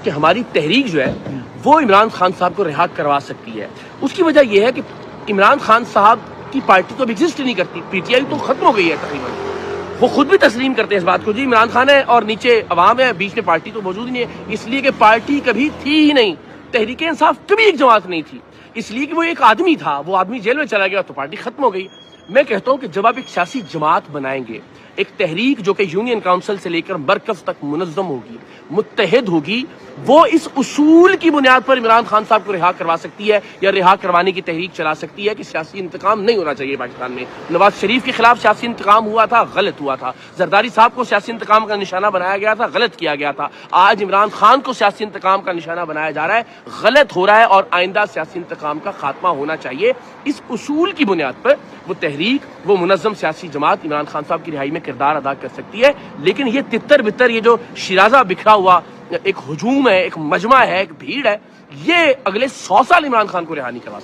کہ ہماری تحریک جو ہے وہ عمران خان صاحب کو رہا کروا سکتی ہے. اس کی وجہ یہ ہے کہ عمران خان صاحب کی پارٹی تو اب ایگزسٹ نہیں کرتی. پی ٹی آئی تو ختم ہو گئی ہے تقریباً. وہ خود بھی تسلیم کرتے ہیں اس بات کو, جی عمران خان ہے اور نیچے عوام ہے, بیچ میں پارٹی تو موجود نہیں ہے. اس لیے کہ پارٹی کبھی تھی ہی نہیں. تحریک انصاف کبھی ایک جماعت نہیں تھی, اس لیے کہ وہ ایک آدمی تھا. وہ آدمی جیل میں چلا گیا تو پارٹی ختم ہو گئی. میں کہتا ہوں کہ جب آپ ایک سیاسی جماعت بنائیں گے, ایک تحریک جو کہ یونین کاؤنسل سے لے کر مرکز تک منظم ہوگی, متحد ہوگی, وہ اس اصول کی بنیاد پر عمران خان صاحب کو رہا کروا سکتی ہے یا رہا کروانے کی تحریک چلا سکتی ہے کہ سیاسی انتقام نہیں ہونا چاہیے پاکستان میں. نواز شریف کے خلاف سیاسی انتقام ہوا تھا, غلط ہوا تھا. زرداری صاحب کو سیاسی انتقام کا نشانہ بنایا گیا تھا, غلط کیا گیا تھا. آج عمران خان کو سیاسی انتقام کا نشانہ بنایا جا رہا ہے, غلط ہو رہا ہے. اور آئندہ سیاسی انتقام کا خاتمہ ہونا چاہیے. اس اصول کی بنیاد پر وہ تحریک, وہ منظم سیاسی جماعت عمران خان صاحب کی رہائی میں کردار ادا کر سکتی ہے. لیکن یہ تتر بتر, یہ جو شیرازہ بکھرا ہوا ایک ہجوم ہے, ایک مجمع ہے, ایک بھیڑ ہے, یہ اگلے 100 سال عمران خان کو رہا نہیں کروا سکتا.